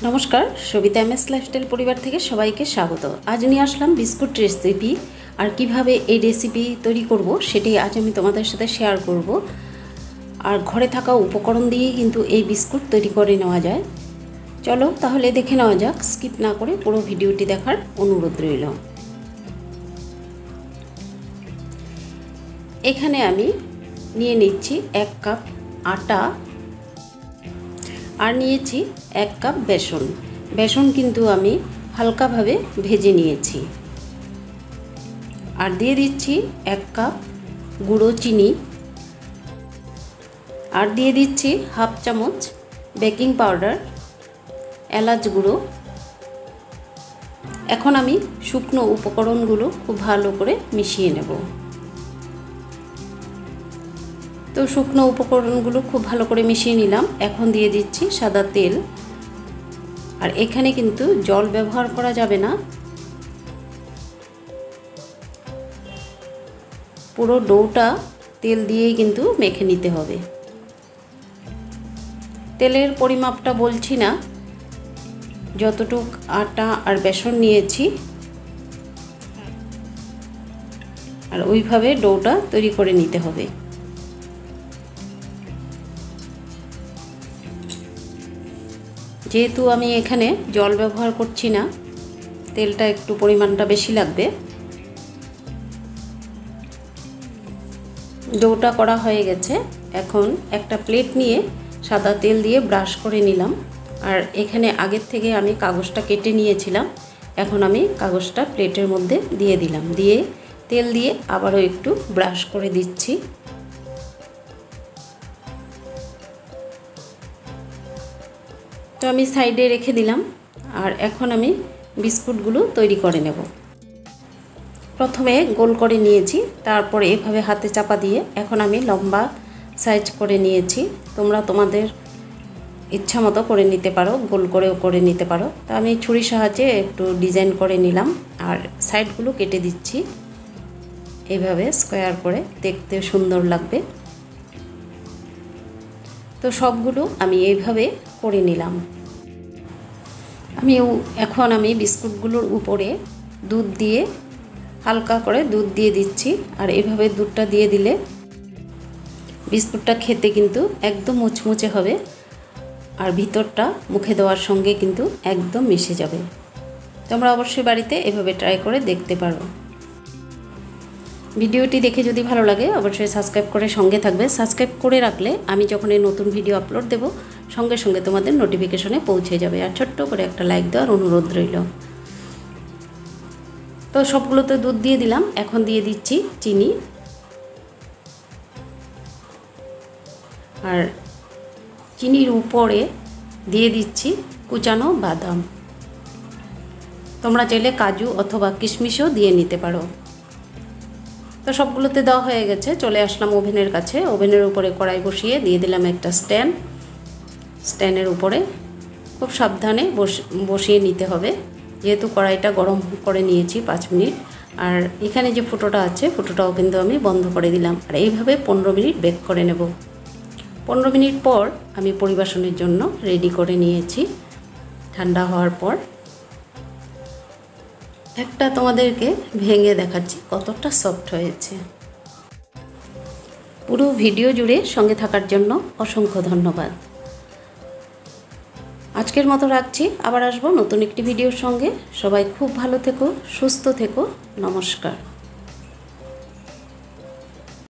নমস্কার, সবিতা.M.S.লাইফস্টাইল পরিবার থেকে সবাইকে স্বাগত। আজ নিয়ে আসলাম বিস্কুট রেসিপি। আর কিভাবে এই রেসিপি তৈরি করব সেটাই আজ আমি তোমাদের সাথে শেয়ার করব। আর ঘরে থাকা উপকরণ দিয়ে কিন্তু এই বিস্কুট তৈরি করে নেওয়া যায়। চলো তাহলে দেখে নেওয়া যাক, স্কিপ না করে পুরো ভিডিওটি দেখার অনুরোধ রইল। এখানে আমি নিয়ে নিচ্ছি 1 কাপ আটা আর নিয়েছি 1 কাপ বেসন। বেসন কিন্তু আমি হালকাভাবে ভেজে নিয়েছি। আর দিয়ে দিচ্ছি 1 কাপ গুঁড়ো চিনি, আর দিয়ে দিচ্ছি হাফ চামচ বেকিং পাউডার, এলাচ গুঁড়ো। এখন আমি শুকনো উপকরণগুলো খুব ভালো করে মিশিয়ে নেব। তো শুকনো উপকরণগুলো খুব ভালো করে মিশিয়ে নিলাম। এখন দিয়ে দিচ্ছি সাদা তেল। আর এখানে কিন্তু জল ব্যবহার করা যাবে না, পুরো ডোটা তেল দিয়েই কিন্তু মেখে নিতে হবে। তেলের পরিমাপটা বলছি না, যতটুক আটা আর বেসন নিয়েছি আর ওইভাবে ডোটা তৈরি করে নিতে হবে। যেহেতু আমি এখানে জল ব্যবহার করছি না, তেলটা একটু পরিমাণটা বেশি লাগবে। ডোটা করা হয়ে গেছে। এখন একটা প্লেট নিয়ে সাদা তেল দিয়ে ব্রাশ করে নিলাম। আর এখানে আগের থেকে আমি কাগজটা কেটে নিয়েছিলাম। এখন আমি কাগজটা প্লেটের মধ্যে দিয়ে দিলাম, দিয়ে তেল দিয়ে আবারও একটু ব্রাশ করে দিচ্ছি। তো আমি সাইডে রেখে দিলাম। আর এখন আমি বিস্কুটগুলো তৈরি করে নেব। প্রথমে গোল করে নিয়েছি, তারপরে এভাবে হাতে চাপা দিয়ে এখন আমি লম্বা সাইজ করে নিয়েছি। তোমরা তোমাদের ইচ্ছা মতো করে নিতে পারো, গোল করেও করে নিতে পারো। তো আমি ছুরির সাহায্যে একটু ডিজাইন করে নিলাম আর সাইডগুলো কেটে দিচ্ছি এইভাবে স্কোয়ার করে, দেখতে সুন্দর লাগবে। তো সবগুলো আমি এইভাবে করে নিলাম। এখন আমি বিস্কুটগুলোর উপরে দুধ দিয়ে হালকা করে দুধ দিয়ে দিচ্ছি। আর এইভাবে দুধটা দিয়ে দিলে বিস্কুটটা খেতে কিন্তু একদম মুচমুচে হবে আর ভিতরটা মুখে দেওয়ার সঙ্গে কিন্তু একদম মিশে যাবে। তোমরা অবশ্যই বাড়িতে এভাবে ট্রাই করে দেখতে পারো। ভিডিওটি দেখে যদি ভালো লাগে অবশ্যই সাবস্ক্রাইব করে সঙ্গে থাকবে। সাবস্ক্রাইব করে রাখলে আমি যখন এই নতুন ভিডিও আপলোড দেব সঙ্গে সঙ্গে তোমাদের নোটিফিকেশনে পৌঁছে যাবে। আর ছোট্ট করে একটা লাইক দেওয়ার অনুরোধ রইল। তো সবগুলোতে দুধ দিয়ে দিলাম। এখন দিয়ে দিচ্ছি চিনি। আর চিনির উপরে দিয়ে দিচ্ছি কুচানো বাদাম। তোমরা চাইলে কাজু অথবা কিশমিশও দিয়ে নিতে পারো। তো সবগুলোতে দেওয়া হয়ে গেছে। চলে আসলাম ওভেনের কাছে। ওভেনের উপরে কড়াই বসিয়ে দিয়ে দিলাম একটা স্ট্যান্ডের উপরে খুব সাবধানে বসিয়ে নিতে হবে, যেহেতু কড়াইটা গরম করে নিয়েছি 5 মিনিট। আর এখানে যে ফুটোটা আছে ফুটোটাও কিন্তু আমি বন্ধ করে দিলাম। আর এইভাবে 15 মিনিট বেক করে নেব। 15 মিনিট পর আমি পরিবেশনের জন্য রেডি করে নিয়েছি। ঠান্ডা হওয়ার পর একটা তোমাদেরকে ভেঙে দেখাচ্ছি কতটা সফট হয়েছে। পুরো ভিডিও জুড়ে সঙ্গে থাকার জন্য অসংখ্য ধন্যবাদ। আজকের মতো রাখছি, আবার আসবো নতুন একটি ভিডিওর সঙ্গে। সবাই খুব ভালো থেকো, সুস্থ থেকো। নমস্কার।